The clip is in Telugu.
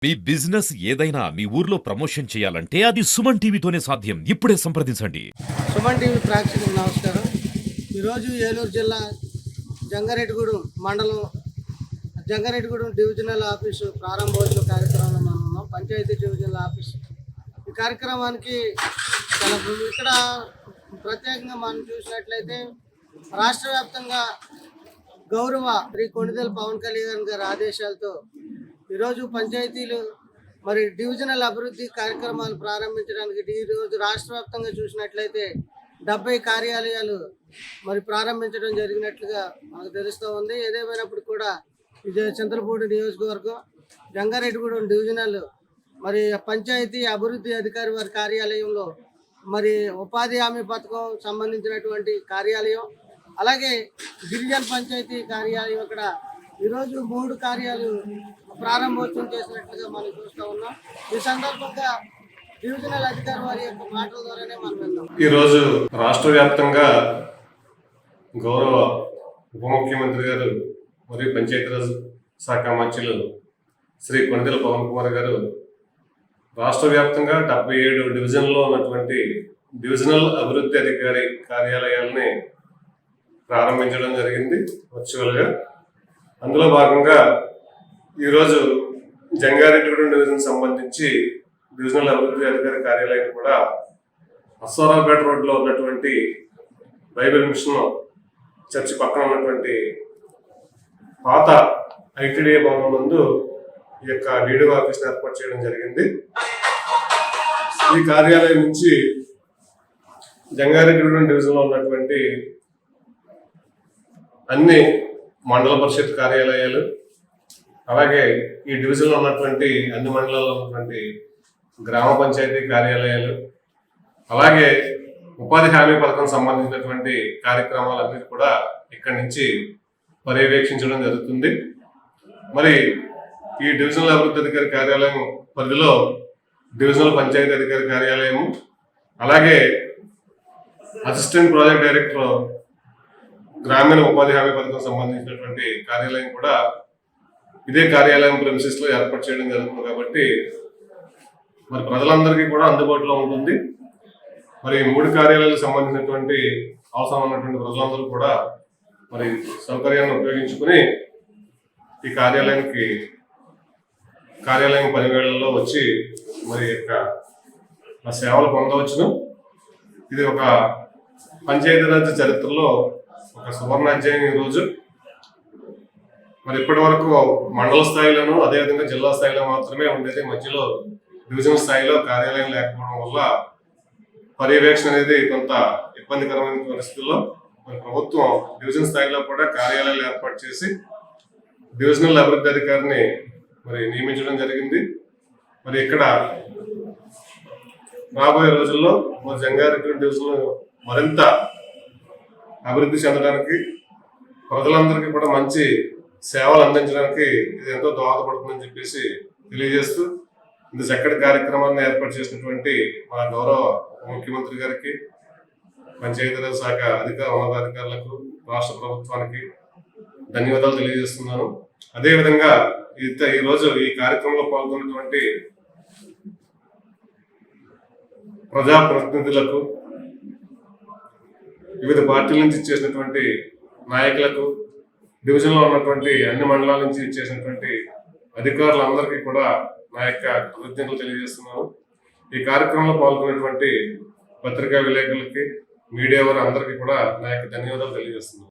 మీ బిజినెస్ ఏదైనా మీ ఊర్లో ప్రమోషన్ చేయాలంటే అది సుమన్ టీవీతోనే సాధ్యం. ఇప్పుడే సంప్రదించండి. సుమన్ టీవీ ప్రేక్షకులకు నమస్కారం. ఈరోజు ఏలూరు జిల్లా జంగారెడ్డిగూడెం మండలం జంగారెడ్డిగూడెం డివిజనల్ ఆఫీసు ప్రారంభోత్సవ కార్యక్రమంలో మనం ఉన్నాం. పంచాయతీ డివిజనల్ ఆఫీస్ ఈ కార్యక్రమానికి ఇక్కడ ప్రత్యేకంగా మనం చూసినట్లయితే రాష్ట్ర వ్యాప్తంగా గౌరవ శ్రీ కొణిదెల పవన్ కళ్యాణ్ గారి ఆదేశాలతో ఈరోజు పంచాయతీలు మరి డివిజనల్ అభివృద్ధి కార్యక్రమాలు ప్రారంభించడానికి ఈరోజు రాష్ట్ర వ్యాప్తంగా చూసినట్లయితే 70 కార్యాలయాలు మరి ప్రారంభించడం జరిగినట్లుగా మనకు తెలుస్తూ ఉంది. ఏదేమైనప్పుడు కూడా ఇది చింతలపూడి నియోజకవర్గం జంగారెడ్డిగూడెం డివిజనల్ మరి పంచాయతీ అభివృద్ధి అధికారి వారి కార్యాలయంలో మరి ఉపాధి హామీ పథకం సంబంధించినటువంటి కార్యాలయం, అలాగే గిరిజన పంచాయతీ కార్యాలయం ఇక్కడ ఈరోజు 3 కార్యాలయాలు ప్రారంభోత్సవం చేసినట్లుగా మనం చూస్తూ ఉన్నాం. ఈ సందర్భంగా డివిజనల్ అధికారి వారి యొక్క మాటల ద్వారానే మనం విన్నాం. ఈరోజు రాష్ట్ర వ్యాప్తంగా గౌరవ ఉప ముఖ్యమంత్రి గారు మరియు పంచాయతీరాజ్ శాఖ మంత్రులు శ్రీ కొణిదెల పవన్ కుమార్ గారు రాష్ట్ర వ్యాప్తంగా 77 డివిజన్లో ఉన్నటువంటి డివిజనల్ అభివృద్ధి అధికారి కార్యాలయాలని ప్రారంభించడం జరిగింది వర్చువల్గా. అందులో భాగంగా ఈరోజు జంగారెడ్డిగూడెం డివిజన్ సంబంధించి డివిజనల్ అభివృద్ధి అధికారి కార్యాలయం కూడా అశ్వారావుపేట రోడ్లో ఉన్నటువంటి బైబిల్ మిషన్ చర్చి పక్కన ఉన్నటువంటి పాత ఐటీడీఏ భవనం నందు ఈ యొక్క డీడీఓ ఆఫీస్ని ఏర్పాటు చేయడం జరిగింది. ఈ కార్యాలయం నుంచి జంగారెడ్డిగూడెం డివిజన్లో ఉన్నటువంటి అన్ని మండల పరిషత్ కార్యాలయాలు, అలాగే ఈ డివిజన్లో ఉన్నటువంటి అన్ని మండలాల్లో ఉన్నటువంటి గ్రామ పంచాయతీ కార్యాలయాలు, అలాగే ఉపాధి హామీ పథకం సంబంధించినటువంటి కార్యక్రమాలన్నీ కూడా ఇక్కడి నుంచి పర్యవేక్షించడం జరుగుతుంది. మరి ఈ డివిజనల్ అభివృద్ధి అధికారి కార్యాలయం పరిధిలో డివిజనల్ పంచాయతీ అధికారి కార్యాలయము, అలాగే అసిస్టెంట్ ప్రాజెక్ట్ డైరెక్టర్ గ్రామీణ ఉపాధి హామీ పథకం సంబంధించినటువంటి కార్యాలయం కూడా ఇదే కార్యాలయం ప్రెమిసెస్లో ఏర్పాటు చేయడం జరుగుతుంది. కాబట్టి మరి ప్రజలందరికీ కూడా అందుబాటులో ఉంటుంది. మరి 3 కార్యాలయాలకు సంబంధించినటువంటి అవసరం ఉన్నటువంటి ప్రజలందరూ కూడా మరి సౌకర్యాన్ని ఉపయోగించుకుని ఈ కార్యాలయం పనివేళల్లో వచ్చి మరి యొక్క సేవలు పొందవచ్చును. ఇది ఒక పంచాయతీరాజ్ చరిత్రలో ఒక సువర్ణ అధ్యాయం. ఈరోజు మరి ఇప్పటి వరకు మండల స్థాయిలోనూ అదేవిధంగా జిల్లా స్థాయిలో మాత్రమే ఉండేది. మధ్యలో డివిజన్ స్థాయిలో కార్యాలయం లేకపోవడం వల్ల పర్యవేక్షణ అనేది కొంత ఇబ్బందికరమైన పరిస్థితుల్లో మరి ప్రభుత్వం డివిజన్ స్థాయిలో కూడా కార్యాలయాలు ఏర్పాటు చేసి డివిజనల్ అభివృద్ధి అధికారిని మరి నియమించడం జరిగింది. మరి ఇక్కడ రాబోయే రోజుల్లో మరి జంగారెడ్డిగూడెం డివిజన్ మరింత అభివృద్ధి చెందడానికి, ప్రజలందరికీ కూడా మంచి సేవలు అందించడానికి ఇది ఎంతో దోహదపడుతుందని చెప్పేసి తెలియజేస్తూ ఇంత చక్కటి కార్యక్రమాన్ని ఏర్పాటు చేసినటువంటి మన గౌరవ ముఖ్యమంత్రి గారికి, పంచాయతీరాజ్ శాఖ ఉన్నతాధికారులకు, రాష్ట్ర ప్రభుత్వానికి ధన్యవాదాలు తెలియజేస్తున్నాను. అదేవిధంగా ఈరోజు ఈ కార్యక్రమంలో పాల్గొన్నటువంటి ప్రజాప్రతినిధులకు, వివిధ పార్టీల నుంచి ఇచ్చేసినటువంటి నాయకులకు, డివిజన్లో ఉన్నటువంటి అన్ని మండలాల నుంచి ఇచ్చేసినటువంటి అధికారులందరికీ కూడా నా యొక్క కృతజ్ఞతలు తెలియజేస్తున్నాను. ఈ కార్యక్రమంలో పాల్గొన్నటువంటి పత్రికా విలేకరులకి, మీడియా వారు అందరికీ కూడా నా యొక్క ధన్యవాదాలు తెలియజేస్తున్నాను.